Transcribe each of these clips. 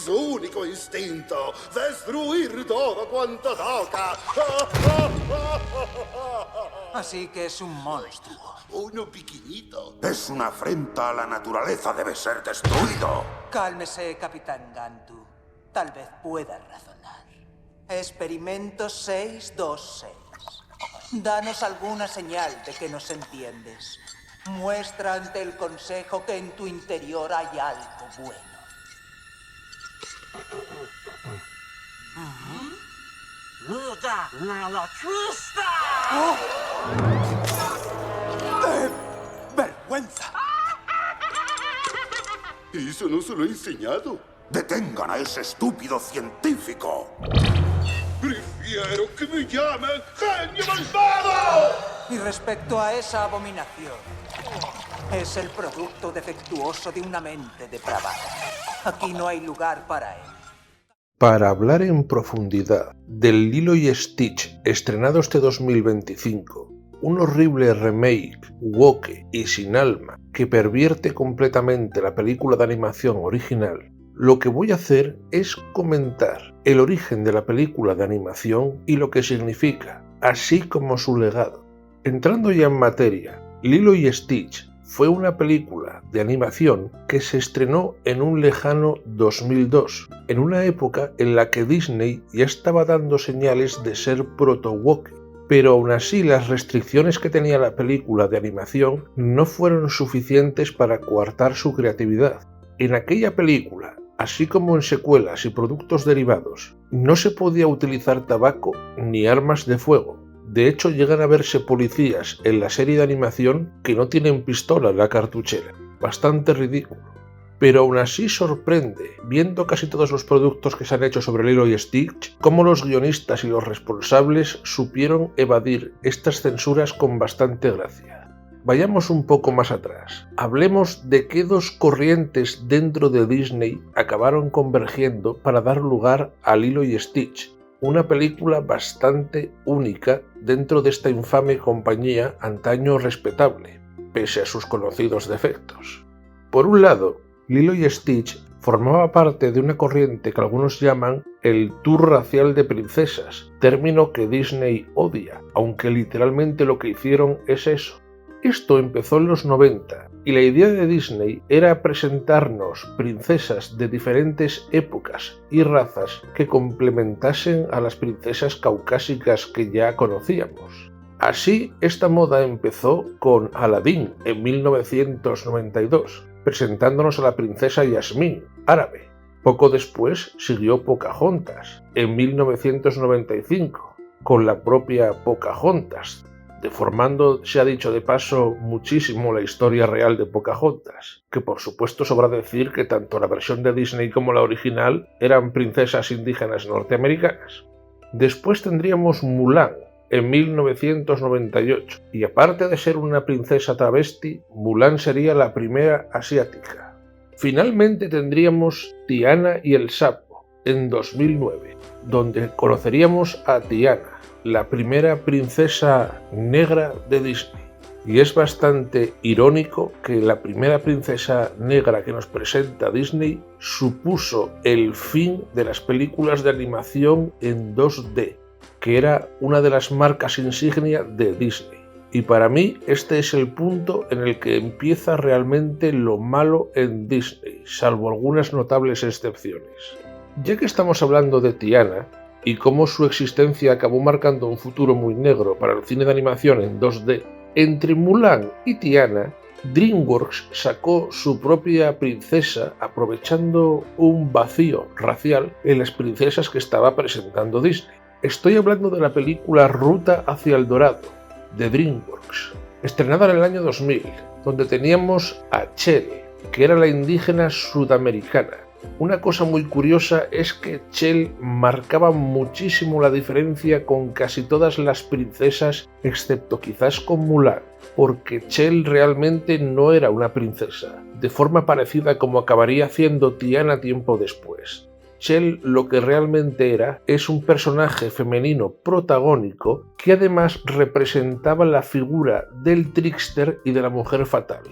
su único instinto, destruir todo cuanto toca. Así que es un monstruo. Uno pequeñito. Es una afrenta a la naturaleza, debe ser destruido. Cálmese, Capitán Gantu. Tal vez pueda razonar. Experimento 626. Danos alguna señal de que nos entiendes. Muestra ante el Consejo que en tu interior hay algo bueno. ¡Oh! ¡Vergüenza! Eso no se lo he enseñado. ¡Detengan a ese estúpido científico! Prefiero que me llamen genio malvado. Y respecto a esa abominación, es el producto defectuoso de una mente depravada. Aquí no hay lugar para él. Para hablar en profundidad del Lilo y Stitch estrenado este 2025, un horrible remake, woke y sin alma que pervierte completamente la película de animación original, lo que voy a hacer es comentar el origen de la película de animación y lo que significa, así como su legado. Entrando ya en materia, Lilo y Stitch fue una película de animación que se estrenó en un lejano 2002, en una época en la que Disney ya estaba dando señales de ser proto-woke, pero aún así las restricciones que tenía la película de animación no fueron suficientes para coartar su creatividad. En aquella película, así como en secuelas y productos derivados, no se podía utilizar tabaco ni armas de fuego. De hecho, llegan a verse policías en la serie de animación que no tienen pistola en la cartuchera. Bastante ridículo. Pero aún así sorprende, viendo casi todos los productos que se han hecho sobre Lilo y Stitch, cómo los guionistas y los responsables supieron evadir estas censuras con bastante gracia. Vayamos un poco más atrás. Hablemos de qué dos corrientes dentro de Disney acabaron convergiendo para dar lugar a Lilo y Stitch, una película bastante única dentro de esta infame compañía antaño respetable, pese a sus conocidos defectos. Por un lado, Lilo y Stitch formaba parte de una corriente que algunos llaman el tour racial de princesas, término que Disney odia, aunque literalmente lo que hicieron es eso. Esto empezó en los 90 y la idea de Disney era presentarnos princesas de diferentes épocas y razas que complementasen a las princesas caucásicas que ya conocíamos. Así, esta moda empezó con Aladdin en 1992, presentándonos a la princesa Yasmín, árabe. Poco después siguió Pocahontas, en 1995, con la propia Pocahontas, deformando, se ha dicho de paso, muchísimo la historia real de Pocahontas, que por supuesto sobra decir que tanto la versión de Disney como la original eran princesas indígenas norteamericanas. Después tendríamos Mulan, en 1998, y aparte de ser una princesa travesti, Mulan sería la primera asiática. Finalmente tendríamos Tiana y el sapo, en 2009, donde conoceríamos a Tiana, la primera princesa negra de Disney. Y es bastante irónico que la primera princesa negra que nos presenta Disney supuso el fin de las películas de animación en 2D, que era una de las marcas insignia de Disney. Y para mí este es el punto en el que empieza realmente lo malo en Disney, salvo algunas notables excepciones. Ya que estamos hablando de Tiana, y cómo su existencia acabó marcando un futuro muy negro para el cine de animación en 2D, entre Mulan y Tiana, DreamWorks sacó su propia princesa aprovechando un vacío racial en las princesas que estaba presentando Disney. Estoy hablando de la película Ruta hacia el Dorado, de DreamWorks, estrenada en el año 2000, donde teníamos a Chell, que era la indígena sudamericana. Una cosa muy curiosa es que Chell marcaba muchísimo la diferencia con casi todas las princesas, excepto quizás con Mulan, porque Chell realmente no era una princesa, de forma parecida como acabaría haciendo Tiana tiempo después. Chell lo que realmente era es un personaje femenino protagónico que además representaba la figura del trickster y de la mujer fatal.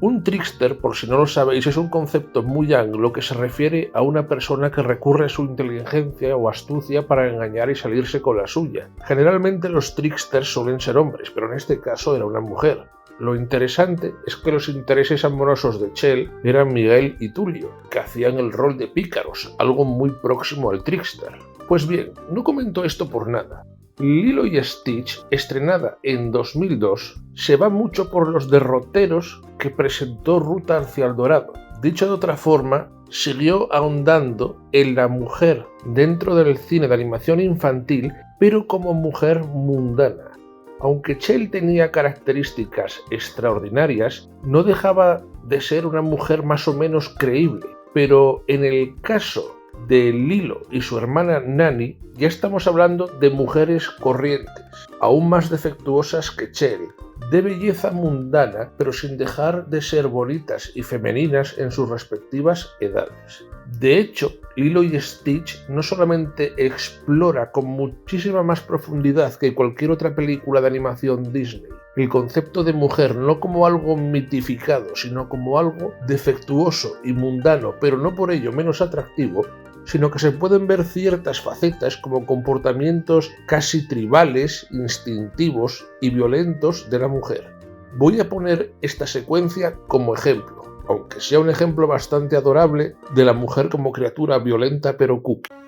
Un trickster, por si no lo sabéis, es un concepto muy anglo que se refiere a una persona que recurre a su inteligencia o astucia para engañar y salirse con la suya. Generalmente los tricksters suelen ser hombres, pero en este caso era una mujer. Lo interesante es que los intereses amorosos de Chell eran Miguel y Tulio, que hacían el rol de pícaros, algo muy próximo al trickster. Pues bien, no comento esto por nada. Lilo y Stitch, estrenada en 2002, se va mucho por los derroteros que presentó Ruta hacia el Dorado. Dicho de otra forma, siguió ahondando en la mujer dentro del cine de animación infantil, pero como mujer mundana. Aunque Chell tenía características extraordinarias, no dejaba de ser una mujer más o menos creíble. Pero en el caso de Lilo y su hermana Nani, ya estamos hablando de mujeres corrientes, aún más defectuosas que Chell, de belleza mundana, pero sin dejar de ser bonitas y femeninas en sus respectivas edades. De hecho, Lilo y Stitch no solamente explora con muchísima más profundidad que cualquier otra película de animación Disney el concepto de mujer no como algo mitificado, sino como algo defectuoso y mundano, pero no por ello menos atractivo, sino que se pueden ver ciertas facetas como comportamientos casi tribales, instintivos y violentos de la mujer. Voy a poner esta secuencia como ejemplo, aunque sea un ejemplo bastante adorable de la mujer como criatura violenta pero cookie.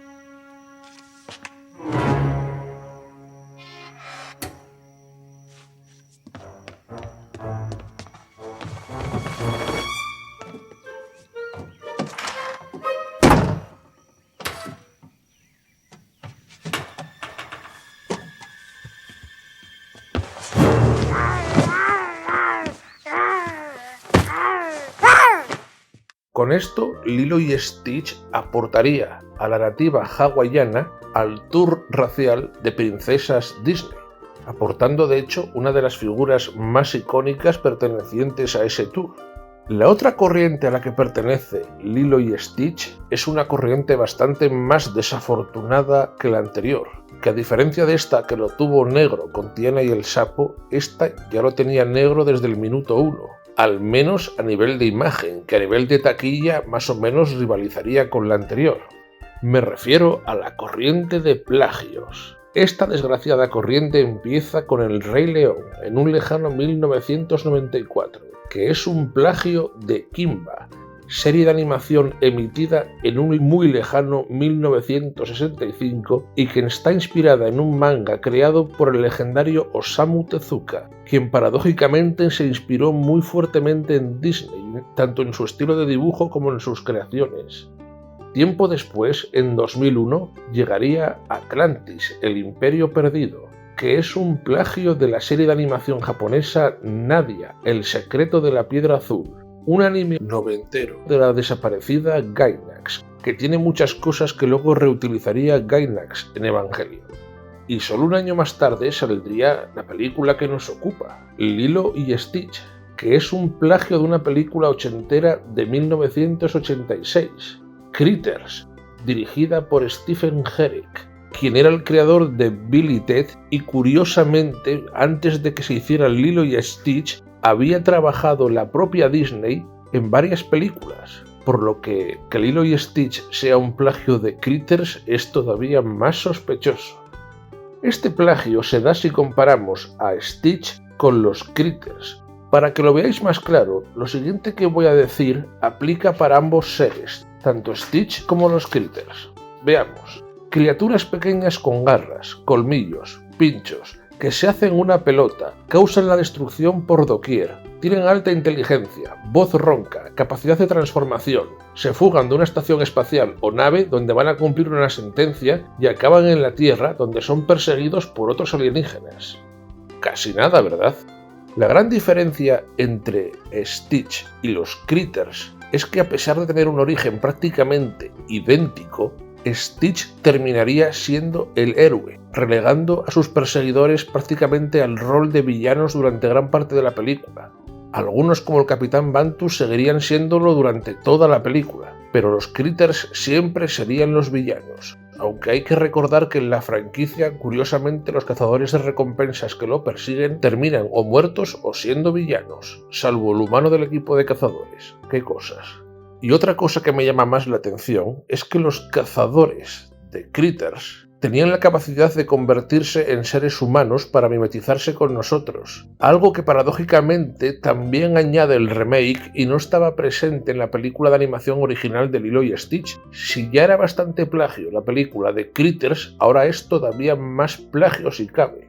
Con esto, Lilo y Stitch aportaría a la narrativa hawaiana al tour racial de princesas Disney, aportando de hecho una de las figuras más icónicas pertenecientes a ese tour. La otra corriente a la que pertenece Lilo y Stitch es una corriente bastante más desafortunada que la anterior, que a diferencia de esta que lo tuvo negro con Tiana y el sapo, esta ya lo tenía negro desde el minuto 1. Al menos a nivel de imagen, que a nivel de taquilla más o menos rivalizaría con la anterior. Me refiero a la corriente de plagios. Esta desgraciada corriente empieza con El Rey León, en un lejano 1994, que es un plagio de Kimba, serie de animación emitida en un muy lejano 1965 y que está inspirada en un manga creado por el legendario Osamu Tezuka, quien paradójicamente se inspiró muy fuertemente en Disney, tanto en su estilo de dibujo como en sus creaciones. Tiempo después, en 2001, llegaría Atlantis, el Imperio Perdido, que es un plagio de la serie de animación japonesa Nadia, el secreto de la piedra azul, un anime noventero de la desaparecida Gainax, que tiene muchas cosas que luego reutilizaría Gainax en Evangelion. Y solo un año más tarde saldría la película que nos ocupa, Lilo y Stitch, que es un plagio de una película ochentera de 1986, Critters, dirigida por Stephen Herek, quien era el creador de Bill y Ted y curiosamente, antes de que se hiciera Lilo y Stitch, había trabajado la propia Disney en varias películas, por lo que Lilo y Stitch sea un plagio de Critters es todavía más sospechoso. Este plagio se da si comparamos a Stitch con los Critters. Para que lo veáis más claro, lo siguiente que voy a decir aplica para ambos seres, tanto Stitch como los Critters. Veamos. Criaturas pequeñas con garras, colmillos, pinchos, que se hacen una pelota, causan la destrucción por doquier, tienen alta inteligencia, voz ronca, capacidad de transformación, se fugan de una estación espacial o nave donde van a cumplir una sentencia y acaban en la Tierra donde son perseguidos por otros alienígenas. Casi nada, ¿verdad? La gran diferencia entre Stitch y los Critters es que a pesar de tener un origen prácticamente idéntico, Stitch terminaría siendo el héroe, relegando a sus perseguidores prácticamente al rol de villanos durante gran parte de la película. Algunos, como el Capitán Bantus, seguirían siéndolo durante toda la película, pero los Critters siempre serían los villanos. aunque hay que recordar que en la franquicia, curiosamente, los cazadores de recompensas que lo persiguen terminan o muertos o siendo villanos, salvo el humano del equipo de cazadores. ¡Qué cosas! Y otra cosa que me llama más la atención es que los cazadores de Critters tenían la capacidad de convertirse en seres humanos para mimetizarse con nosotros, algo que paradójicamente también añade el remake y no estaba presente en la película de animación original de Lilo y Stitch. Si ya era bastante plagio la película de Critters, ahora es todavía más plagio si cabe.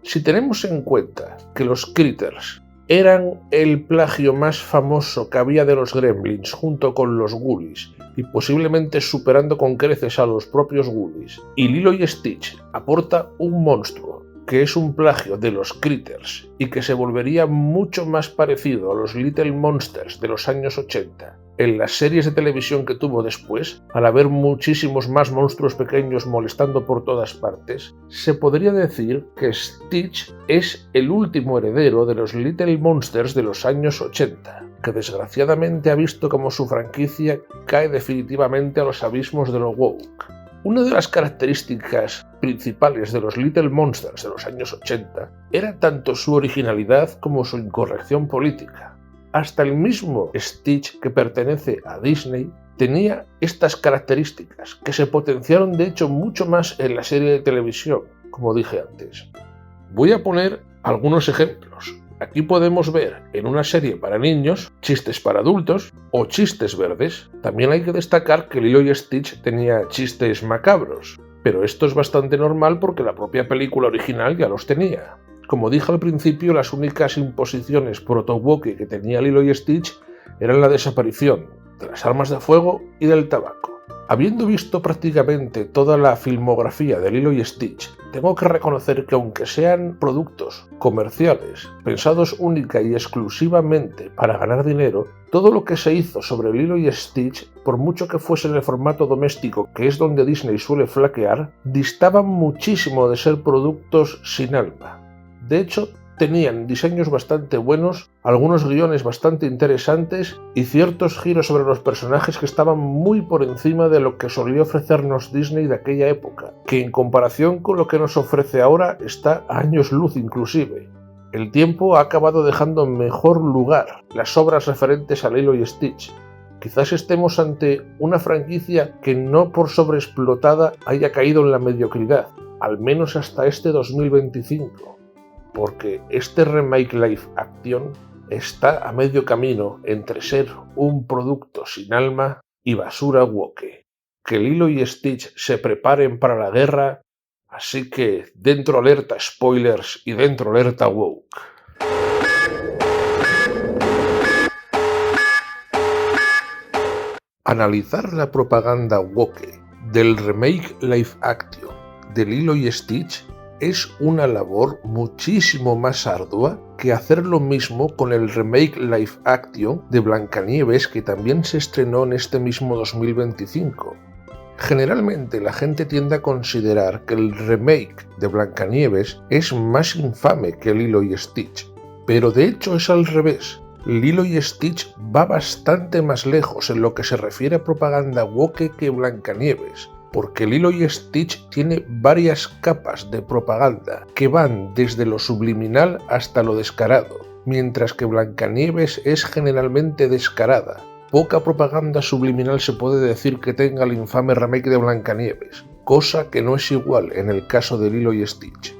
Si tenemos en cuenta que los Critters eran el plagio más famoso que había de los Gremlins junto con los Ghoulies y posiblemente superando con creces a los propios Ghoulies, y Lilo y Stitch aporta un monstruo que es un plagio de los Critters y que se volvería mucho más parecido a los Little Monsters de los años 80 en las series de televisión que tuvo después, al haber muchísimos más monstruos pequeños molestando por todas partes, se podría decir que Stitch es el último heredero de los Little Monsters de los años 80, que desgraciadamente ha visto como su franquicia cae definitivamente a los abismos de lo woke. Una de las características principales de los Little Monsters de los años 80 era tanto su originalidad como su incorrección política. Hasta el mismo Stitch, que pertenece a Disney, tenía estas características, que se potenciaron de hecho mucho más en la serie de televisión, como dije antes. Voy a poner algunos ejemplos. Aquí podemos ver en una serie para niños chistes para adultos o chistes verdes. También hay que destacar que Lilo y Stitch tenía chistes macabros, pero esto es bastante normal porque la propia película original ya los tenía. Como dije al principio, las únicas imposiciones proto-woke que tenía Lilo y Stitch eran la desaparición de las armas de fuego y del tabaco. Habiendo visto prácticamente toda la filmografía de Lilo y Stitch, tengo que reconocer que aunque sean productos comerciales, pensados única y exclusivamente para ganar dinero, todo lo que se hizo sobre Lilo y Stitch, por mucho que fuese en el formato doméstico, que es donde Disney suele flaquear, distaban muchísimo de ser productos sin alma. De hecho, tenían diseños bastante buenos, algunos guiones bastante interesantes y ciertos giros sobre los personajes que estaban muy por encima de lo que solía ofrecernos Disney de aquella época, que en comparación con lo que nos ofrece ahora está a años luz inclusive. El tiempo ha acabado dejando en mejor lugar las obras referentes a Lilo y Stitch. Quizás estemos ante una franquicia que no por sobreexplotada haya caído en la mediocridad, al menos hasta este 2025. Porque este remake live action está a medio camino entre ser un producto sin alma y basura woke. Que Lilo y Stitch se preparen para la guerra, así que dentro alerta spoilers y dentro alerta woke. Analizar la propaganda woke del remake live action de Lilo y Stitch es una labor muchísimo más ardua que hacer lo mismo con el remake live action de Blancanieves, que también se estrenó en este mismo 2025. Generalmente la gente tiende a considerar que el remake de Blancanieves es más infame que Lilo y Stitch, pero de hecho es al revés. Lilo y Stitch va bastante más lejos en lo que se refiere a propaganda woke que Blancanieves, porque Lilo y Stitch tiene varias capas de propaganda que van desde lo subliminal hasta lo descarado, mientras que Blancanieves es generalmente descarada. Poca propaganda subliminal se puede decir que tenga el infame remake de Blancanieves, cosa que no es igual en el caso de Lilo y Stitch.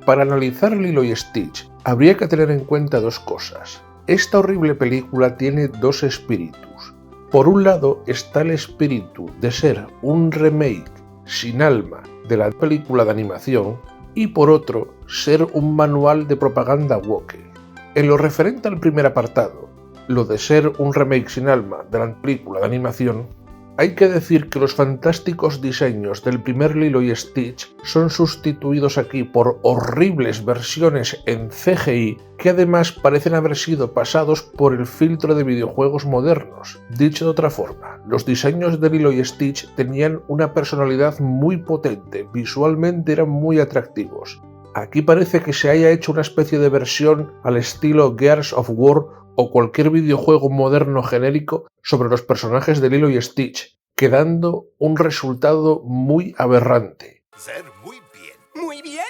Para analizar Lilo y Stitch, habría que tener en cuenta dos cosas. Esta horrible película tiene dos espíritus. Por un lado está el espíritu de ser un remake sin alma de la película de animación y por otro ser un manual de propaganda woke. En lo referente al primer apartado, lo de ser un remake sin alma de la película de animación, hay que decir que los fantásticos diseños del primer Lilo y Stitch son sustituidos aquí por horribles versiones en CGI que además parecen haber sido pasados por el filtro de videojuegos modernos. Dicho de otra forma, los diseños de Lilo y Stitch tenían una personalidad muy potente, visualmente eran muy atractivos. Aquí parece que se haya hecho una especie de versión al estilo Gears of War o cualquier videojuego moderno genérico sobre los personajes de Lilo y Stitch, quedando un resultado muy aberrante. Ser muy bien. ¿Muy bien?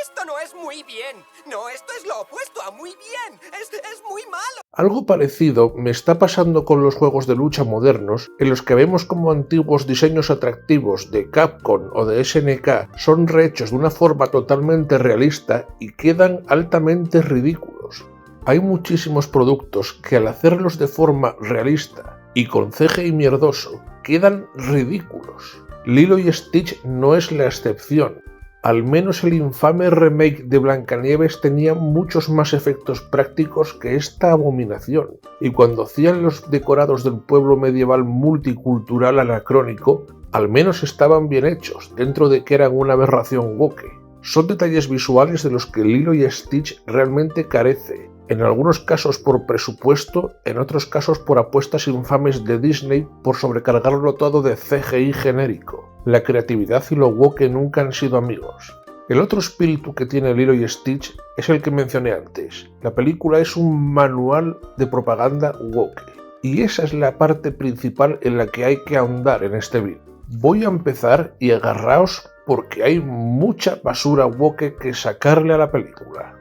Esto no es muy bien. No, esto es lo opuesto a muy bien. Es muy malo. Algo parecido me está pasando con los juegos de lucha modernos, en los que vemos como antiguos diseños atractivos de Capcom o de SNK son rehechos de una forma totalmente realista y quedan altamente ridículos. Hay muchísimos productos que al hacerlos de forma realista y con CGI mierdoso quedan ridículos. Lilo y Stitch no es la excepción. Al menos el infame remake de Blancanieves tenía muchos más efectos prácticos que esta abominación, y cuando hacían los decorados del pueblo medieval multicultural anacrónico, al menos estaban bien hechos, dentro de que eran una aberración woke. Son detalles visuales de los que Lilo y Stitch realmente carece, en algunos casos por presupuesto, en otros casos por apuestas infames de Disney por sobrecargarlo todo de CGI genérico. La creatividad y lo woke nunca han sido amigos. El otro espíritu que tiene Lilo y Stitch es el que mencioné antes. La película es un manual de propaganda woke, y esa es la parte principal en la que hay que ahondar en este vídeo. Voy a empezar y agarraos porque hay mucha basura woke que sacarle a la película.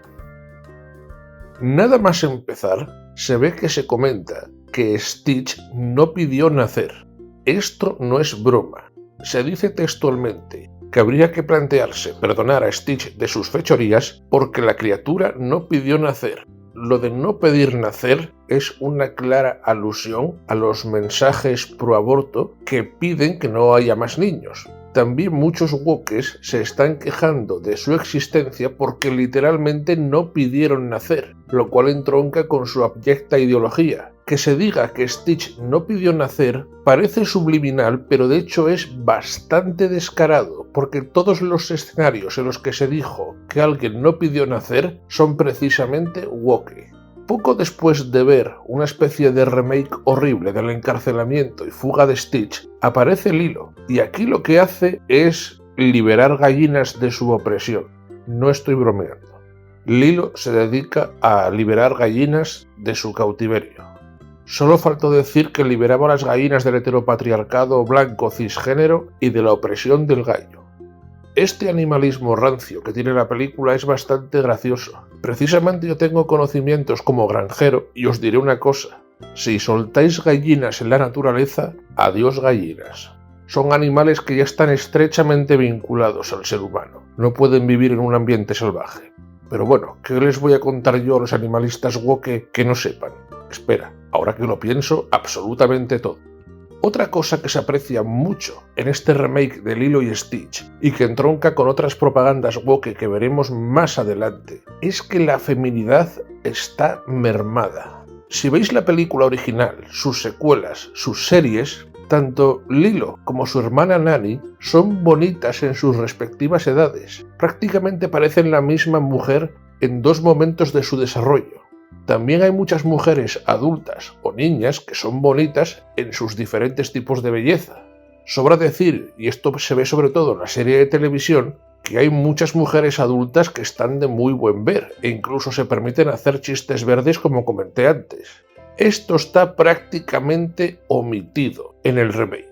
Nada más empezar, se ve que se comenta que Stitch no pidió nacer. Esto no es broma. Se dice textualmente que habría que plantearse perdonar a Stitch de sus fechorías porque la criatura no pidió nacer. Lo de no pedir nacer es una clara alusión a los mensajes pro aborto que piden que no haya más niños. También muchos wokes se están quejando de su existencia porque literalmente no pidieron nacer, lo cual entronca con su abyecta ideología. Que se diga que Stitch no pidió nacer parece subliminal, pero de hecho es bastante descarado, porque todos los escenarios en los que se dijo que alguien no pidió nacer son precisamente woke. Poco después de ver una especie de remake horrible del encarcelamiento y fuga de Stitch, aparece Lilo, y aquí lo que hace es liberar gallinas de su opresión. No estoy bromeando. Lilo se dedica a liberar gallinas de su cautiverio. Solo faltó decir que liberaba a las gallinas del heteropatriarcado blanco cisgénero y de la opresión del gallo. Este animalismo rancio que tiene la película es bastante gracioso. Precisamente yo tengo conocimientos como granjero y os diré una cosa. Si soltáis gallinas en la naturaleza, adiós gallinas. Son animales que ya están estrechamente vinculados al ser humano. No pueden vivir en un ambiente salvaje. Pero bueno, ¿qué les voy a contar yo a los animalistas woke que no sepan? Espera, ahora que lo pienso, absolutamente todo. Otra cosa que se aprecia mucho en este remake de Lilo y Stitch y que entronca con otras propagandas woke que veremos más adelante es que la feminidad está mermada. Si veis la película original, sus secuelas, sus series, tanto Lilo como su hermana Nani son bonitas en sus respectivas edades. Prácticamente parecen la misma mujer en dos momentos de su desarrollo. También hay muchas mujeres adultas o niñas que son bonitas en sus diferentes tipos de belleza. Sobra decir, y esto se ve sobre todo en la serie de televisión, que hay muchas mujeres adultas que están de muy buen ver e incluso se permiten hacer chistes verdes como comenté antes. Esto está prácticamente omitido en el remake.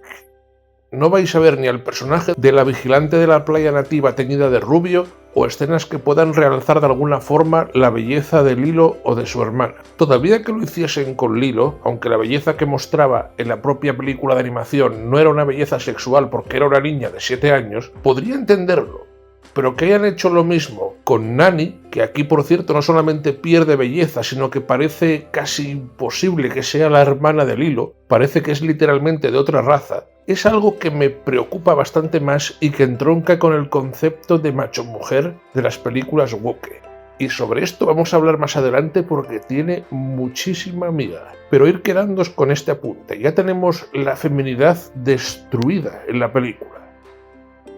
No vais a ver ni al personaje de la vigilante de la playa nativa teñida de rubio o escenas que puedan realzar de alguna forma la belleza de Lilo o de su hermana. Todavía que lo hiciesen con Lilo, aunque la belleza que mostraba en la propia película de animación no era una belleza sexual porque era una niña de 7 años, podría entenderlo. Pero que hayan hecho lo mismo con Nani, que aquí por cierto no solamente pierde belleza, sino que parece casi imposible que sea la hermana de Lilo, parece que es literalmente de otra raza, es algo que me preocupa bastante más y que entronca con el concepto de macho-mujer de las películas woke. Y sobre esto vamos a hablar más adelante porque tiene muchísima miga. Pero ir quedándoos con este apunte, ya tenemos la feminidad destruida en la película.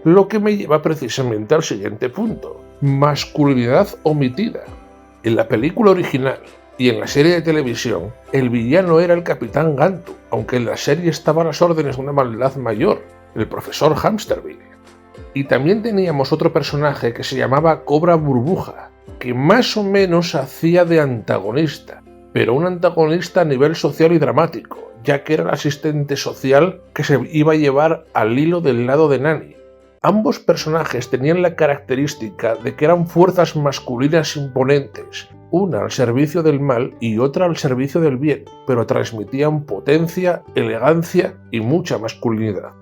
Lo que me lleva precisamente al siguiente punto, masculinidad omitida. En la película original y en la serie de televisión, el villano era el Capitán Gantu, aunque en la serie estaba a las órdenes de una maldad mayor, el profesor Hamsterville. Y también teníamos otro personaje que se llamaba Cobra Burbuja, que más o menos hacía de antagonista, pero un antagonista a nivel social y dramático, ya que era el asistente social que se iba a llevar a Lilo del lado de Nani. Ambos personajes tenían la característica de que eran fuerzas masculinas imponentes, una al servicio del mal y otra al servicio del bien, pero transmitían potencia, elegancia y mucha masculinidad.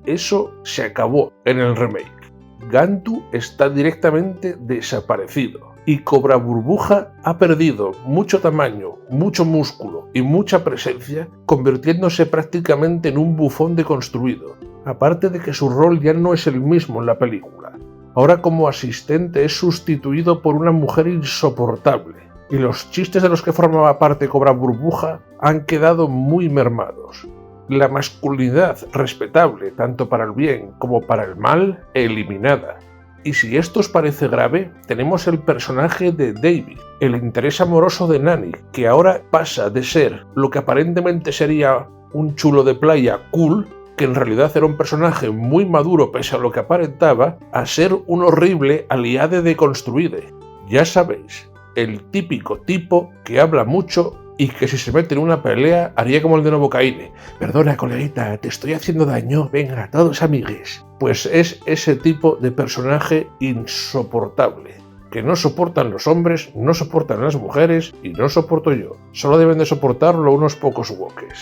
Eso se acabó en el remake. Gantu está directamente desaparecido y Cobra Burbuja ha perdido mucho tamaño, mucho músculo y mucha presencia, convirtiéndose prácticamente en un bufón deconstruido. Aparte de que su rol ya no es el mismo en la película. Ahora como asistente es sustituido por una mujer insoportable, y los chistes de los que formaba parte Cobra Burbuja han quedado muy mermados. La masculinidad respetable tanto para el bien como para el mal, eliminada. Y si esto os parece grave, tenemos el personaje de David, el interés amoroso de Nani, que ahora pasa de ser lo que aparentemente sería un chulo de playa cool, que en realidad era un personaje muy maduro pese a lo que aparentaba, a ser un horrible aliade deconstruide. Ya sabéis, el típico tipo que habla mucho y que si se mete en una pelea haría como el de Novocaine. Perdona, coleguita, te estoy haciendo daño, venga, todos amigues. Pues es ese tipo de personaje insoportable, que no soportan los hombres, no soportan las mujeres y no soporto yo. Solo deben de soportarlo unos pocos wokes.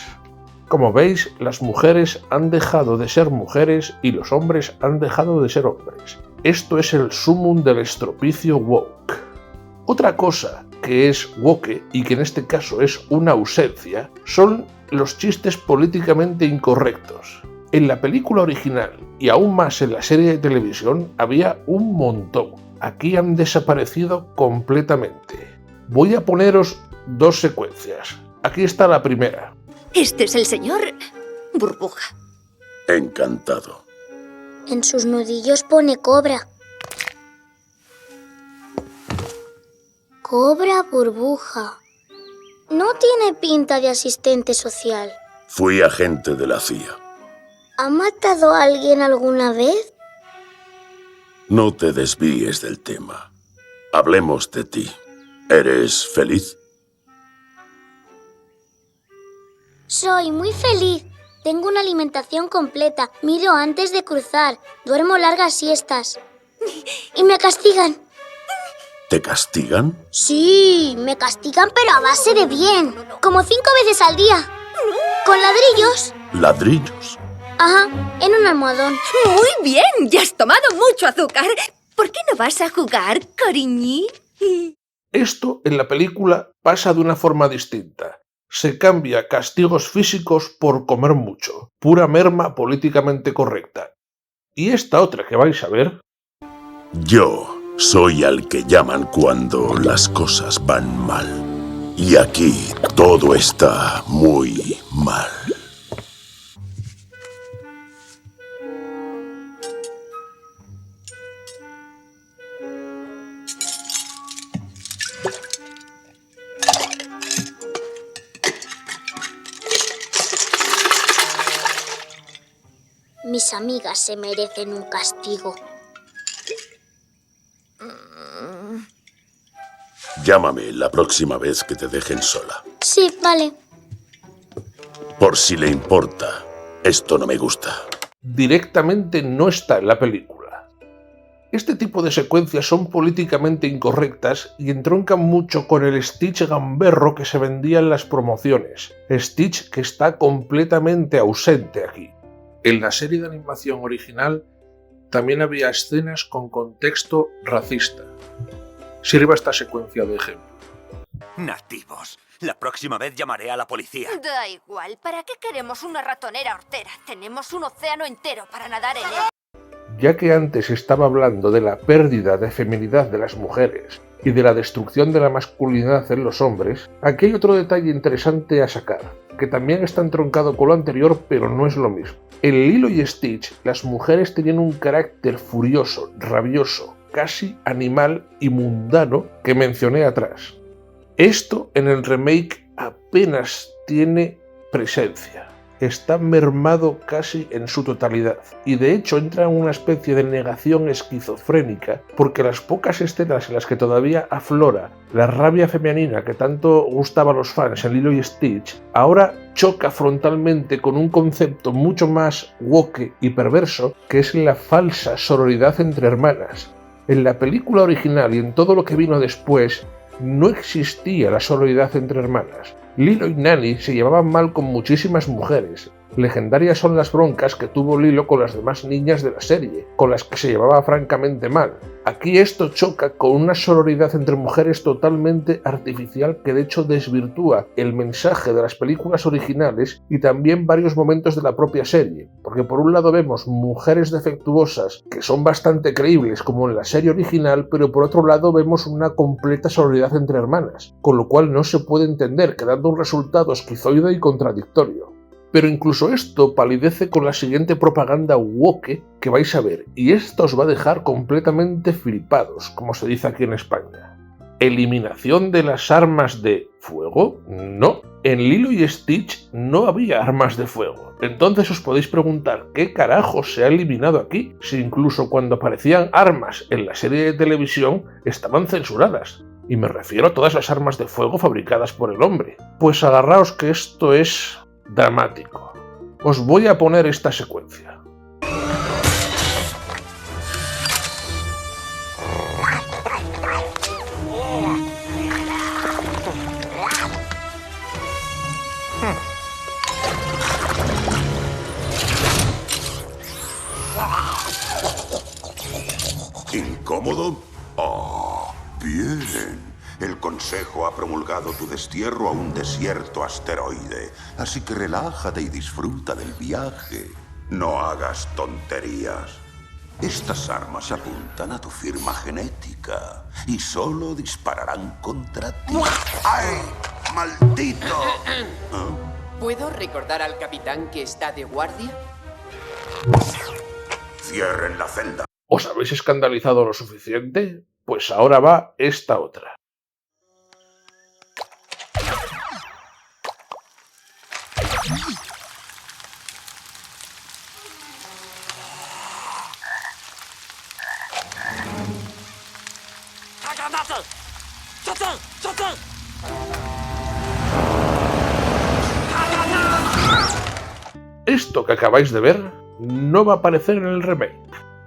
Como veis, las mujeres han dejado de ser mujeres y los hombres han dejado de ser hombres. Esto es el sumum del estropicio woke. Otra cosa que es woke, y que en este caso es una ausencia, son los chistes políticamente incorrectos. En la película original, y aún más en la serie de televisión, había un montón. Aquí han desaparecido completamente. Voy a poneros dos secuencias. Aquí está la primera. Este es el señor Burbuja. Encantado. En sus nudillos pone cobra. Cobra Burbuja. No tiene pinta de asistente social. Fui agente de la CIA. ¿Ha matado a alguien alguna vez? No te desvíes del tema. Hablemos de ti. ¿Eres feliz? Soy muy feliz. Tengo una alimentación completa. Miro antes de cruzar. Duermo largas siestas. Y me castigan. ¿Te castigan? Sí, me castigan pero a base de bien. Como 5 veces al día. Con ladrillos. ¿Ladrillos? Ajá, en un almohadón. Muy bien, ya has tomado mucho azúcar. ¿Por qué no vas a jugar, cariñí? Esto en la película pasa de una forma distinta. Se cambia castigos físicos por comer mucho. Pura merma políticamente correcta. Y esta otra que vais a ver... Yo soy al que llaman cuando las cosas van mal. Y aquí todo está muy mal. Mis amigas se merecen un castigo. Llámame la próxima vez que te dejen sola. Sí, vale. Por si le importa, esto no me gusta. Directamente no está en la película. Este tipo de secuencias son políticamente incorrectas y entroncan mucho con el Stitch gamberro que se vendía en las promociones. Stitch que está completamente ausente aquí. En la serie de animación original también había escenas con contexto racista. Sirva esta secuencia de ejemplo. Nativos. La próxima vez llamaré a la policía. Da igual, ¿para qué queremos una ratonera hortera? Tenemos un océano entero para nadar en él. Ya que antes estaba hablando de la pérdida de feminidad de las mujeres y de la destrucción de la masculinidad en los hombres, aquí hay otro detalle interesante a sacar, que también está entroncado con lo anterior, pero no es lo mismo. En Lilo y Stitch, las mujeres tenían un carácter furioso, rabioso, casi animal y mundano que mencioné atrás. Esto en el remake apenas tiene presencia. está mermado casi en su totalidad, y de hecho entra en una especie de negación esquizofrénica, porque las pocas escenas en las que todavía aflora la rabia femenina que tanto gustaba a los fans en Lilo y Stitch, ahora choca frontalmente con un concepto mucho más woke y perverso, que es la falsa sororidad entre hermanas. En la película original y en todo lo que vino después, no existía la sororidad entre hermanas. Lilo y Nani se llevaban mal con muchísimas mujeres. Legendarias son las broncas que tuvo Lilo con las demás niñas de la serie, con las que se llevaba francamente mal. Aquí esto choca con una sororidad entre mujeres totalmente artificial que de hecho desvirtúa el mensaje de las películas originales y también varios momentos de la propia serie, porque por un lado vemos mujeres defectuosas que son bastante creíbles como en la serie original, pero por otro lado vemos una completa sororidad entre hermanas, con lo cual no se puede entender, quedando un resultado esquizoide y contradictorio. Pero incluso esto palidece con la siguiente propaganda woke que vais a ver, y esto os va a dejar completamente flipados, como se dice aquí en España. ¿Eliminación de las armas de fuego? No. En Lilo y Stitch no había armas de fuego. Entonces os podéis preguntar ¿qué carajos se ha eliminado aquí? Si incluso cuando aparecían armas en la serie de televisión estaban censuradas. Y me refiero a todas las armas de fuego fabricadas por el hombre. Pues agarraos que esto es dramático. Os voy a poner esta secuencia. ¿Incómodo? Oh, bien. El Consejo ha promulgado tu destierro a un desierto asteroide, así que relájate y disfruta del viaje. No hagas tonterías. Estas armas apuntan a tu firma genética y solo dispararán contra ti. ¡Ay, maldito! ¿Puedo recordar al capitán que está de guardia? Cierren la celda. ¿Os habéis escandalizado lo suficiente? Pues ahora va esta otra. Esto que acabáis de ver no va a aparecer en el remake.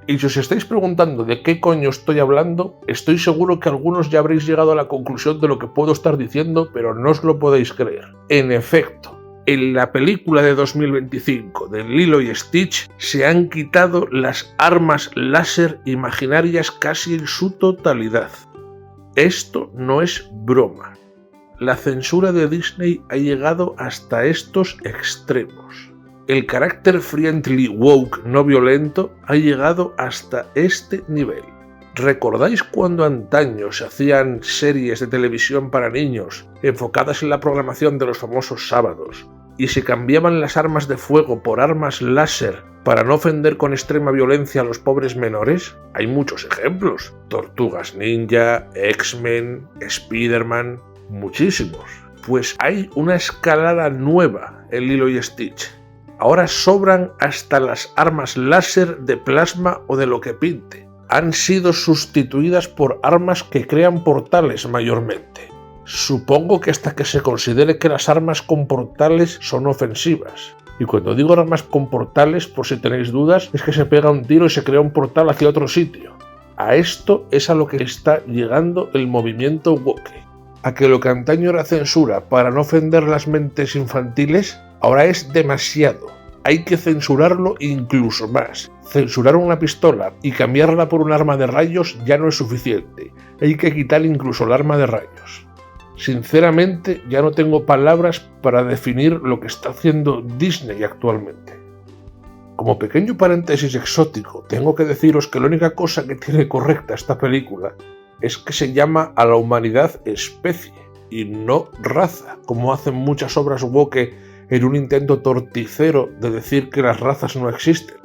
Y si os estáis preguntando de qué coño estoy hablando, estoy seguro que algunos ya habréis llegado a la conclusión de lo que puedo estar diciendo, pero no os lo podéis creer. En efecto, en la película de 2025 de Lilo y Stitch se han quitado las armas láser imaginarias casi en su totalidad. Esto no es broma. La censura de Disney ha llegado hasta estos extremos. El carácter friendly woke no violento ha llegado hasta este nivel. ¿Recordáis cuando antaño se hacían series de televisión para niños enfocadas en la programación de los famosos sábados y se cambiaban las armas de fuego por armas láser para no ofender con extrema violencia a los pobres menores? Hay muchos ejemplos. Tortugas Ninja, X-Men, Spider-Man, muchísimos. Pues hay una escalada nueva en Lilo y Stitch. Ahora sobran hasta las armas láser de plasma o de lo que pinte. Han sido sustituidas por armas que crean portales mayormente. Supongo que hasta que se considere que las armas con portales son ofensivas. Y cuando digo armas con portales, por si tenéis dudas, es que se pega un tiro y se crea un portal hacia otro sitio. A esto es a lo que está llegando el movimiento woke. A que lo que antaño era censura para no ofender las mentes infantiles, ahora es demasiado. Hay que censurarlo incluso más. Censurar una pistola y cambiarla por un arma de rayos ya no es suficiente. Hay que quitar incluso el arma de rayos. Sinceramente, ya no tengo palabras para definir lo que está haciendo Disney actualmente. Como pequeño paréntesis exótico, tengo que deciros que la única cosa que tiene correcta esta película es que se llama a la humanidad especie y no raza, como hacen muchas obras woke en un intento torticero de decir que las razas no existen.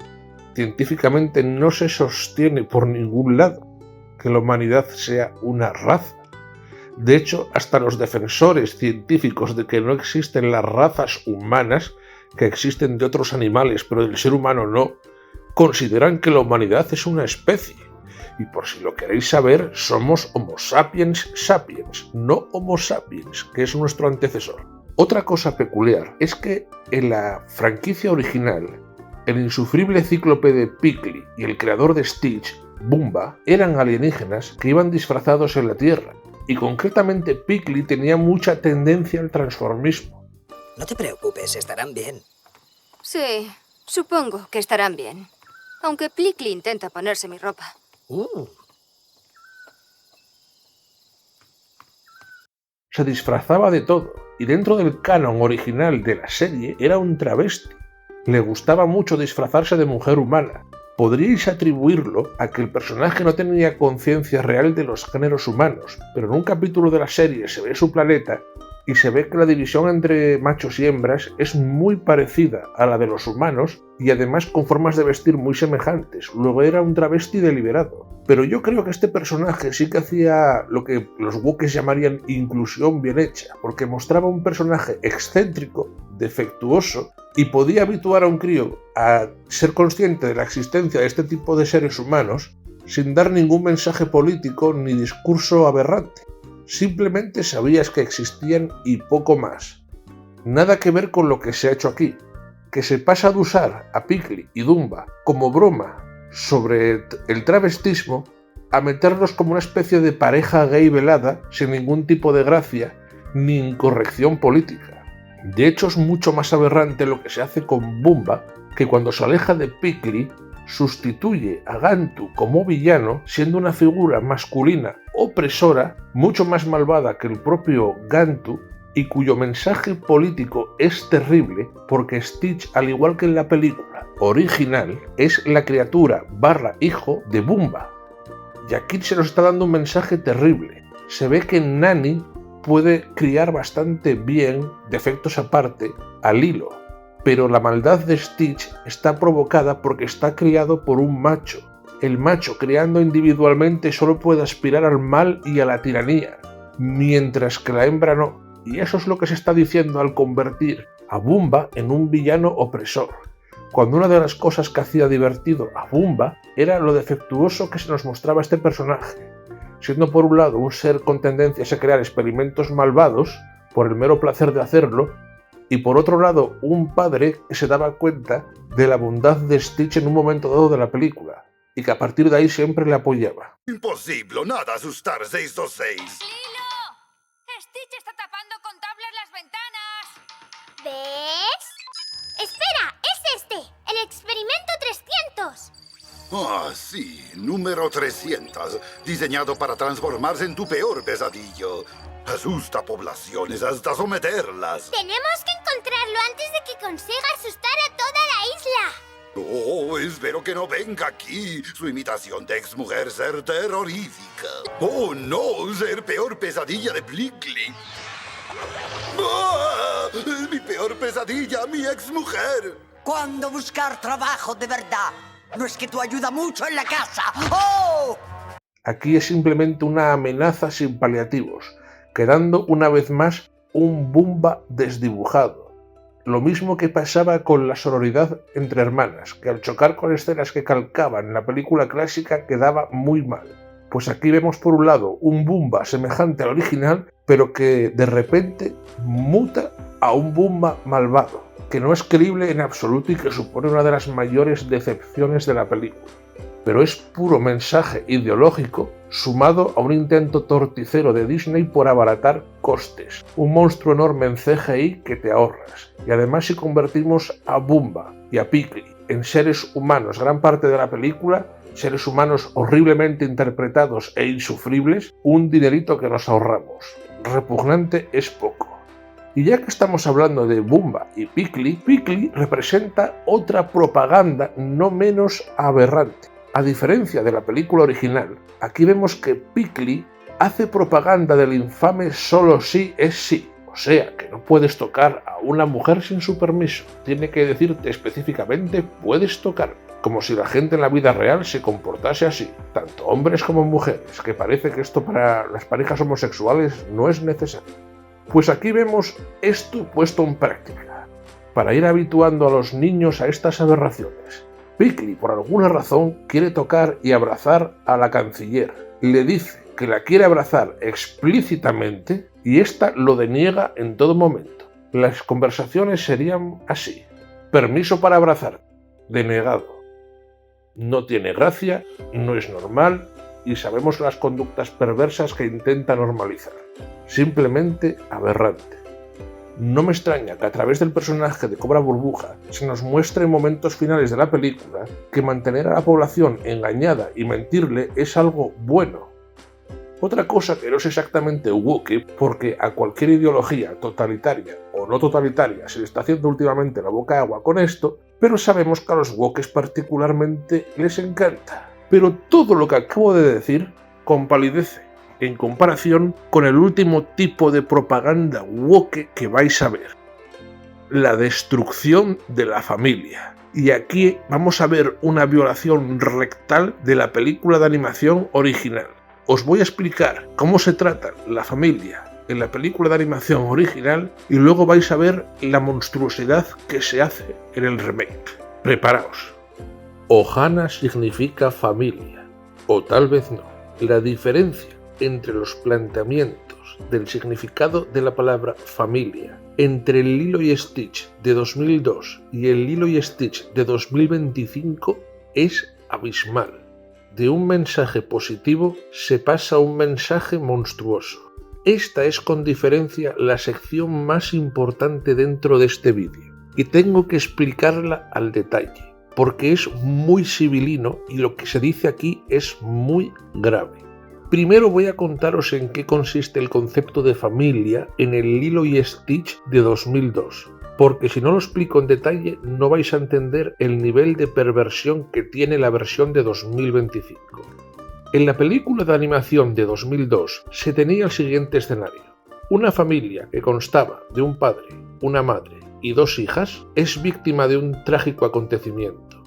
Científicamente no se sostiene por ningún lado que la humanidad sea una raza. De hecho, hasta los defensores científicos de que no existen las razas humanas que existen de otros animales pero del ser humano no, consideran que la humanidad es una especie. Y por si lo queréis saber, somos Homo sapiens sapiens, no Homo sapiens, que es nuestro antecesor. Otra cosa peculiar es que en la franquicia original, el insufrible cíclope de Pickly y el creador de Stitch, Bumba, eran alienígenas que iban disfrazados en la Tierra, y concretamente Pickly tenía mucha tendencia al transformismo. No te preocupes, estarán bien. Sí, supongo que estarán bien. Aunque Plickly intenta ponerse mi ropa. Se disfrazaba de todo, y dentro del canon original de la serie era un travesti. Le gustaba mucho disfrazarse de mujer humana. Podríais atribuirlo a que el personaje no tenía conciencia real de los géneros humanos, pero en un capítulo de la serie se ve su planeta y se ve que la división entre machos y hembras es muy parecida a la de los humanos y además con formas de vestir muy semejantes. Luego era un travesti deliberado. Pero yo creo que este personaje sí que hacía lo que los wokes llamarían inclusión bien hecha, porque mostraba un personaje excéntrico, defectuoso, y podía habituar a un crío a ser consciente de la existencia de este tipo de seres humanos sin dar ningún mensaje político ni discurso aberrante. Simplemente sabías que existían y poco más. Nada que ver con lo que se ha hecho aquí, que se pasa de usar a Pickly y Dumba como broma sobre el travestismo a meterlos como una especie de pareja gay velada sin ningún tipo de gracia ni incorrección política. De hecho, es mucho más aberrante lo que se hace con Bumba, que cuando se aleja de Pickly sustituye a Gantu como villano, siendo una figura masculina opresora, mucho más malvada que el propio Gantu, y cuyo mensaje político es terrible porque Stitch, al igual que en la película original, es la criatura / hijo de Bumba. Y aquí se nos está dando un mensaje terrible. Se ve que Nani puede criar bastante bien, defectos aparte, a Lilo, pero la maldad de Stitch está provocada porque está criado por un macho. El macho, criando individualmente, solo puede aspirar al mal y a la tiranía, mientras que la hembra no. Y eso es lo que se está diciendo al convertir a Bumba en un villano opresor, cuando una de las cosas que hacía divertido a Bumba era lo defectuoso que se nos mostraba este personaje, siendo por un lado un ser con tendencias a crear experimentos malvados por el mero placer de hacerlo, y por otro lado un padre que se daba cuenta de la bondad de Stitch en un momento dado de la película, y que a partir de ahí siempre le apoyaba. Imposible, nada asustar 626. ¡Lilo! ¡Stitch está tapando con tablas las ventanas! ¿Ves? ¡Espera! ¡Es este! ¡El experimento 300! Ah, sí, número 300, diseñado para transformarse en tu peor pesadillo. Asusta poblaciones hasta someterlas. Tenemos que encontrarlo antes de que consiga asustar a toda la isla. Oh, espero que no venga aquí. Su imitación de exmujer ser terrorífica. Oh, no, ser peor pesadilla de Plickly. ¡Ah! Mi peor pesadilla, mi exmujer. ¿Cuándo buscar trabajo de verdad? No es que tú ayuda mucho en la casa. ¡Oh! Aquí es simplemente una amenaza sin paliativos, quedando una vez más un Bumba desdibujado. Lo mismo que pasaba con la sororidad entre hermanas, que al chocar con escenas que calcaban la película clásica quedaba muy mal. Pues aquí vemos por un lado un Bumba semejante al original, pero que de repente muta a un Bumba malvado, que no es creíble en absoluto y que supone una de las mayores decepciones de la película. Pero es puro mensaje ideológico sumado a un intento torticero de Disney por abaratar costes. Un monstruo enorme en CGI que te ahorras. Y además, si convertimos a Bumba y a Pickly en seres humanos gran parte de la película, seres humanos horriblemente interpretados e insufribles, un dinerito que nos ahorramos. Repugnante es poco. Y ya que estamos hablando de Bumba y Pickly, Pickly representa otra propaganda no menos aberrante. A diferencia de la película original, aquí vemos que Pickly hace propaganda del infame solo sí es sí. O sea, que no puedes tocar a una mujer sin su permiso. Tiene que decirte específicamente puedes tocar. Como si la gente en la vida real se comportase así. Tanto hombres como mujeres, que parece que esto para las parejas homosexuales no es necesario. Pues aquí vemos esto puesto en práctica. para ir habituando a los niños a estas aberraciones. Piccoli, por alguna razón, quiere tocar y abrazar a la canciller. Le dice que la quiere abrazar explícitamente y ésta lo deniega en todo momento. Las conversaciones serían así: permiso para abrazar, denegado. No tiene gracia, no es normal y sabemos las conductas perversas que intenta normalizar. Simplemente aberrante. No me extraña que a través del personaje de Cobra Burbuja se nos muestre en momentos finales de la película que mantener a la población engañada y mentirle es algo bueno. Otra cosa que no es exactamente woke, porque a cualquier ideología totalitaria o no totalitaria se le está haciendo últimamente la boca agua con esto, pero sabemos que a los wokes particularmente les encanta. Pero todo lo que acabo de decir compalidece en comparación con el último tipo de propaganda woke que vais a ver: la destrucción de la familia. Y aquí vamos a ver una violación rectal de la película de animación original. Os voy a explicar cómo se trata la familia en la película de animación original y luego vais a ver la monstruosidad que se hace en el remake. Preparaos. Ohana significa familia, o tal vez no. La diferencia entre los planteamientos del significado de la palabra familia entre el Lilo y Stitch de 2002 y el Lilo y Stitch de 2025 es abismal. De un mensaje positivo se pasa a un mensaje monstruoso. Esta es con diferencia la sección más importante dentro de este vídeo y tengo que explicarla al detalle, porque es muy sibilino y lo que se dice aquí es muy grave. Primero voy a contaros en qué consiste el concepto de familia en el Lilo y Stitch de 2002. Porque si no lo explico en detalle no vais a entender el nivel de perversión que tiene la versión de 2025. En la película de animación de 2002 se tenía el siguiente escenario. Una familia que constaba de un padre, una madre y 2 hijas es víctima de un trágico acontecimiento.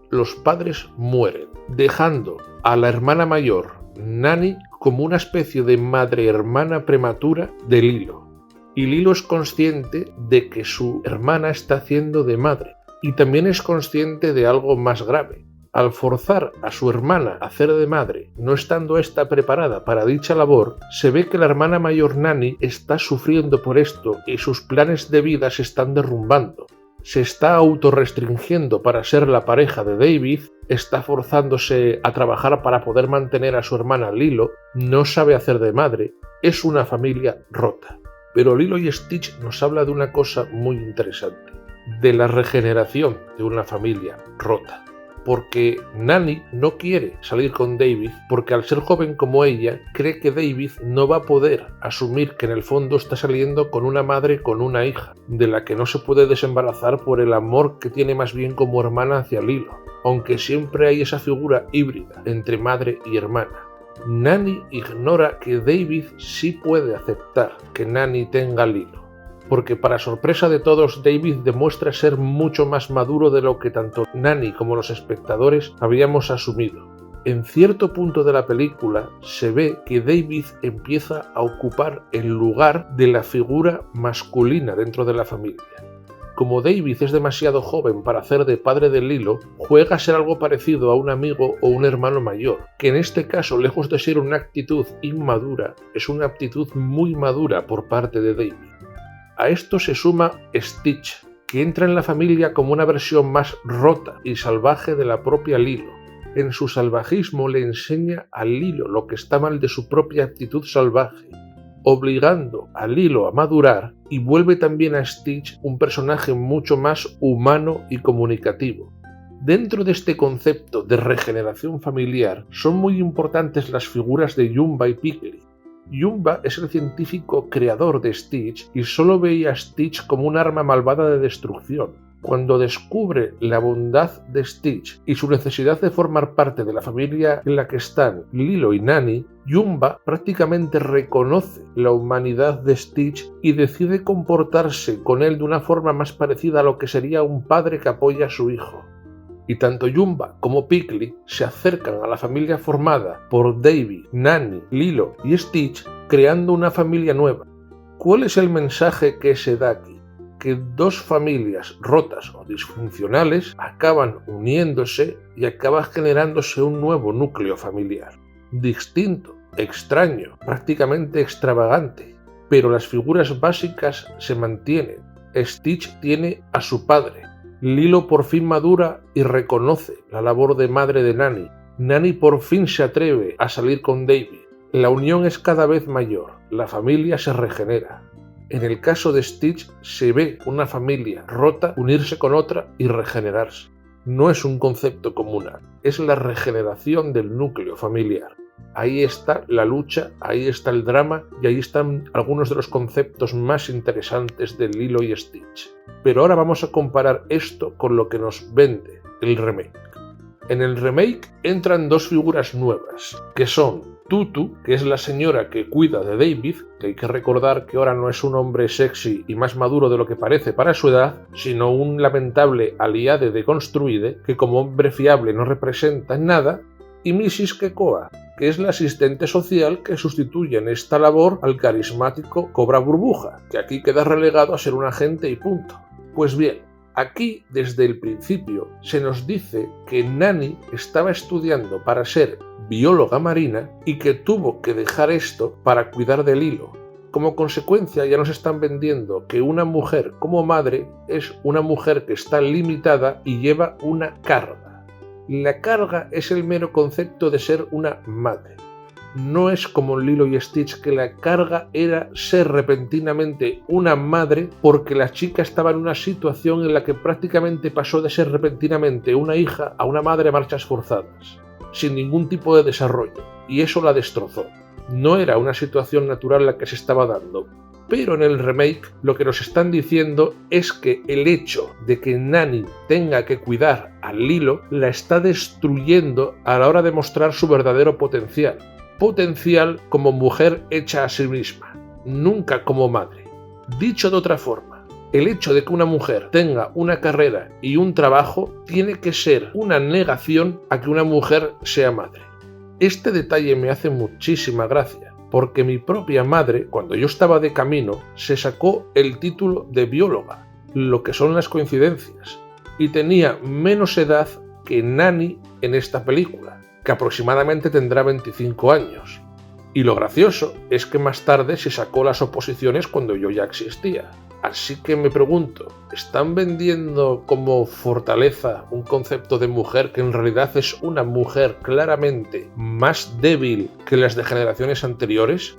Los padres mueren, dejando a la hermana mayor, Nani, como una especie de madre-hermana prematura de Lilo. Y Lilo es consciente de que su hermana está haciendo de madre y también es consciente de algo más grave. Al forzar a su hermana a hacer de madre, no estando ésta preparada para dicha labor, se ve que la hermana mayor Nani está sufriendo por esto y sus planes de vida se están derrumbando. Se está autorrestringiendo para ser la pareja de David, está forzándose a trabajar para poder mantener a su hermana Lilo, no sabe hacer de madre, es una familia rota. Pero Lilo y Stitch nos habla de una cosa muy interesante, de la regeneración de una familia rota. Porque Nani no quiere salir con David porque al ser joven como ella, cree que David no va a poder asumir que en el fondo está saliendo con una madre con una hija, de la que no se puede desembarazar por el amor que tiene más bien como hermana hacia Lilo, aunque siempre hay esa figura híbrida entre madre y hermana. Nani ignora que David sí puede aceptar que Nani tenga Lilo, porque para sorpresa de todos David demuestra ser mucho más maduro de lo que tanto Nani como los espectadores habíamos asumido. En cierto punto de la película se ve que David empieza a ocupar el lugar de la figura masculina dentro de la familia. Como David es demasiado joven para hacer de padre de Lilo, juega a ser algo parecido a un amigo o un hermano mayor, que en este caso, lejos de ser una actitud inmadura, es una actitud muy madura por parte de David. A esto se suma Stitch, que entra en la familia como una versión más rota y salvaje de la propia Lilo. En su salvajismo le enseña a Lilo lo que está mal de su propia actitud salvaje, obligando a Lilo a madurar, y vuelve también a Stitch un personaje mucho más humano y comunicativo. Dentro de este concepto de regeneración familiar son muy importantes las figuras de Jumba y Piccoli. Jumba es el científico creador de Stitch y solo veía a Stitch como un arma malvada de destrucción. Cuando descubre la bondad de Stitch y su necesidad de formar parte de la familia en la que están Lilo y Nani, Jumba prácticamente reconoce la humanidad de Stitch y decide comportarse con él de una forma más parecida a lo que sería un padre que apoya a su hijo. Y tanto Jumba como Piccoli se acercan a la familia formada por David, Nani, Lilo y Stitch, creando una familia nueva. ¿Cuál es el mensaje que se da aquí? que dos familias rotas o disfuncionales acaban uniéndose y acaba generándose un nuevo núcleo familiar. Distinto, extraño, prácticamente extravagante, pero las figuras básicas se mantienen. Stitch tiene a su padre. Lilo por fin madura y reconoce la labor de madre de Nanny. Nanny por fin se atreve a salir con David. La unión es cada vez mayor, la familia se regenera. En el caso de Stitch se ve una familia rota unirse con otra y regenerarse. No es un concepto comunal, es la regeneración del núcleo familiar. Ahí está la lucha, ahí está el drama y ahí están algunos de los conceptos más interesantes de Lilo y Stitch. Pero ahora vamos a comparar esto con lo que nos vende el remake. En el remake entran dos figuras nuevas, que son Tutu, que es la señora que cuida de David, que hay que recordar que ahora no es un hombre sexy y más maduro de lo que parece para su edad, sino un lamentable aliade deconstruide que como hombre fiable no representa nada, y Mrs. Kekoa, que es la asistente social que sustituye en esta labor al carismático Cobra Burbuja, que aquí queda relegado a ser un agente y punto. Pues bien, aquí desde el principio se nos dice que Nanny estaba estudiando para ser bióloga marina y que tuvo que dejar esto para cuidar de Lilo. Como consecuencia ya nos están vendiendo que una mujer como madre es una mujer que está limitada y lleva una carga. La carga es el mero concepto de ser una madre. No es como en Lilo y Stitch, que la carga era ser repentinamente una madre porque la chica estaba en una situación en la que prácticamente pasó de ser repentinamente una hija a una madre a marchas forzadas, sin ningún tipo de desarrollo, y eso la destrozó. No era una situación natural la que se estaba dando. Pero en el remake lo que nos están diciendo es que el hecho de que Nanny tenga que cuidar a Lilo la está destruyendo a la hora de mostrar su verdadero potencial. Potencial como mujer hecha a sí misma, nunca como madre. Dicho de otra forma, el hecho de que una mujer tenga una carrera y un trabajo tiene que ser una negación a que una mujer sea madre. Este detalle me hace muchísima gracia, porque mi propia madre, cuando yo estaba de camino, se sacó el título de bióloga, lo que son las coincidencias, y tenía menos edad que Nanny en esta película, que aproximadamente tendrá 25 años. Y lo gracioso es que más tarde se sacó las oposiciones cuando yo ya existía. Así que me pregunto, ¿están vendiendo como fortaleza un concepto de mujer que en realidad es una mujer claramente más débil que las de generaciones anteriores?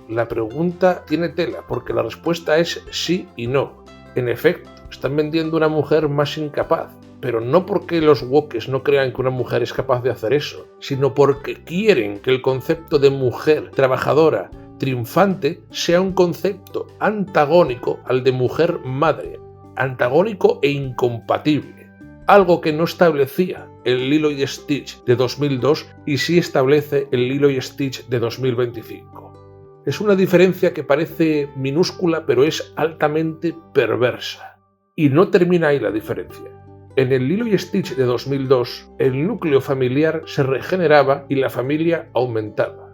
La pregunta tiene tela, porque la respuesta es sí y no. En efecto, están vendiendo una mujer más incapaz, pero no porque los wokes no crean que una mujer es capaz de hacer eso, sino porque quieren que el concepto de mujer trabajadora triunfante sea un concepto antagónico al de mujer madre, antagónico e incompatible, algo que no establecía el Lilo y Stitch de 2002 y sí establece el Lilo y Stitch de 2025. Es una diferencia que parece minúscula, pero es altamente perversa. Y no termina ahí la diferencia. En el Lilo y Stitch de 2002, el núcleo familiar se regeneraba y la familia aumentaba.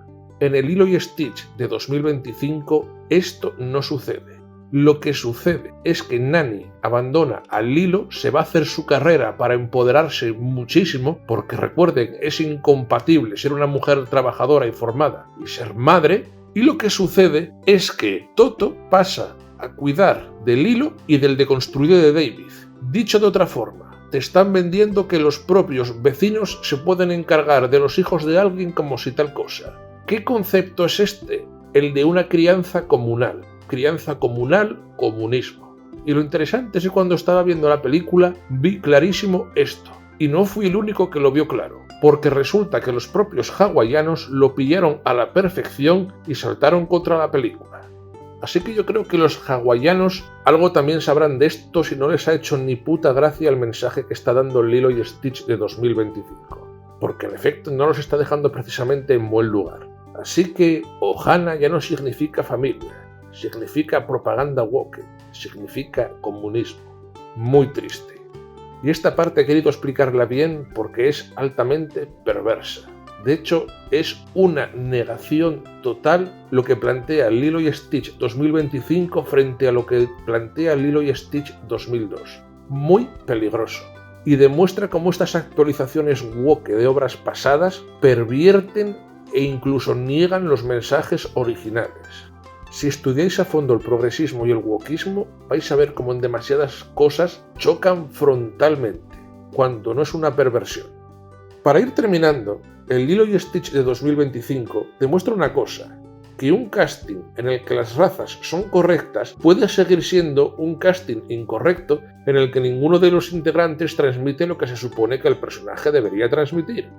En el Lilo y Stitch de 2025 esto no sucede. Lo que sucede es que Nanny abandona a Lilo, se va a hacer su carrera para empoderarse muchísimo, porque recuerden, es incompatible ser una mujer trabajadora y formada y ser madre, y lo que sucede es que Toto pasa a cuidar de Lilo y del deconstruido de David. Dicho de otra forma, te están vendiendo que los propios vecinos se pueden encargar de los hijos de alguien como si tal cosa. ¿Qué concepto es este? El de una crianza comunal. Crianza comunal, comunismo. Y lo interesante es que cuando estaba viendo la película vi clarísimo esto. Y no fui el único que lo vio claro, porque resulta que los propios hawaianos lo pillaron a la perfección y saltaron contra la película. Así que yo creo que los hawaianos algo también sabrán de esto si no les ha hecho ni puta gracia el mensaje que está dando Lilo y Stitch de 2025. Porque en efecto no los está dejando precisamente en buen lugar. Así que Ohana ya no significa familia, significa propaganda woke, significa comunismo. Muy triste. Y esta parte he querido explicarla bien porque es altamente perversa. De hecho, es una negación total lo que plantea Lilo y Stitch 2025 frente a lo que plantea Lilo y Stitch 2002. Muy peligroso. Y demuestra cómo estas actualizaciones woke de obras pasadas pervierten e incluso niegan los mensajes originales. Si estudiáis a fondo el progresismo y el wokismo, vais a ver cómo en demasiadas cosas chocan frontalmente, cuando no es una perversión. Para ir terminando, el Lilo y Stitch de 2025 demuestra una cosa, que un casting en el que las razas son correctas puede seguir siendo un casting incorrecto en el que ninguno de los integrantes transmite lo que se supone que el personaje debería transmitir.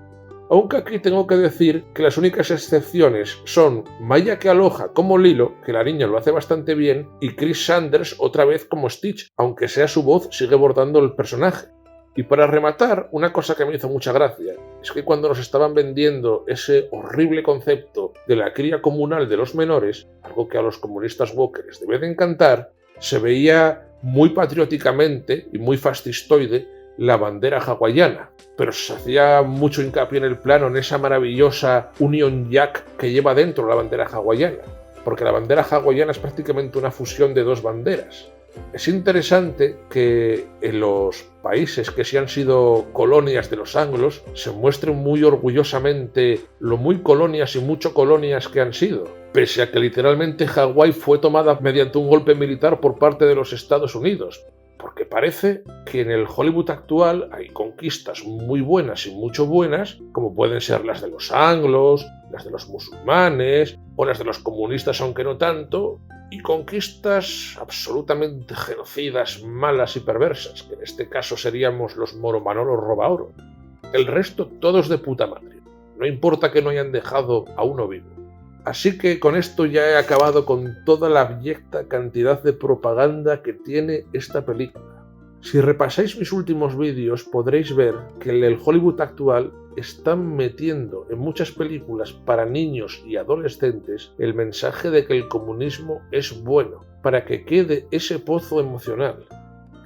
Aunque aquí tengo que decir que las únicas excepciones son Maya que Aloha como Lilo, que la niña lo hace bastante bien, y Chris Sanders otra vez como Stitch, aunque sea su voz sigue bordando el personaje. Y para rematar, una cosa que me hizo mucha gracia es que cuando nos estaban vendiendo ese horrible concepto de la cría comunal de los menores, algo que a los comunistas woke les debe de encantar, se veía muy patrióticamente y muy fascistoide la bandera hawaiana, pero se hacía mucho hincapié en el plano en esa maravillosa Union Jack que lleva dentro la bandera hawaiana, porque la bandera hawaiana es prácticamente una fusión de dos banderas. Es interesante que en los países que sí han sido colonias de los anglos se muestren muy orgullosamente lo muy colonias y mucho colonias que han sido, pese a que literalmente Hawái fue tomada mediante un golpe militar por parte de los Estados Unidos, porque parece que en el Hollywood actual hay conquistas muy buenas y mucho buenas, como pueden ser las de los anglos, las de los musulmanes o las de los comunistas, aunque no tanto, y conquistas absolutamente genocidas, malas y perversas, que en este caso seríamos los Moro-Manoro Robaoro. El resto todos de puta madre, no importa que no hayan dejado a uno vivo. Así que con esto ya he acabado con toda la abyecta cantidad de propaganda que tiene esta película. Si repasáis mis últimos vídeos podréis ver que en el Hollywood actual están metiendo en muchas películas para niños y adolescentes el mensaje de que el comunismo es bueno, para que quede ese pozo emocional.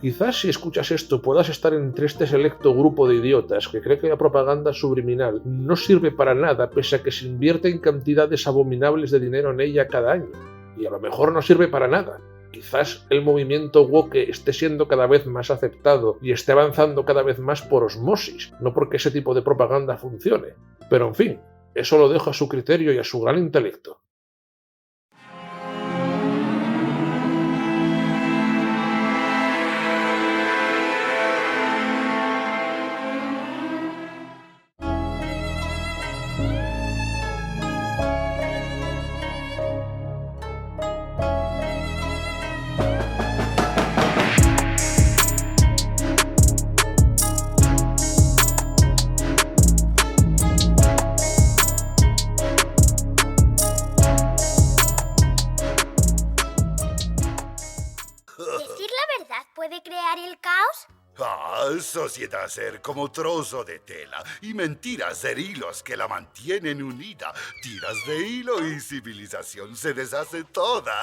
Quizás si escuchas esto puedas estar entre este selecto grupo de idiotas que cree que la propaganda subliminal no sirve para nada pese a que se invierte en cantidades abominables de dinero en ella cada año. Y a lo mejor no sirve para nada. Quizás el movimiento woke esté siendo cada vez más aceptado y esté avanzando cada vez más por osmosis, no porque ese tipo de propaganda funcione. Pero en fin, eso lo dejo a su criterio y a su gran intelecto. ¿Decir la verdad puede crear el caos? Sociedad ser como trozo de tela y mentiras ser hilos que la mantienen unida. Tiras de hilo y civilización se deshace toda.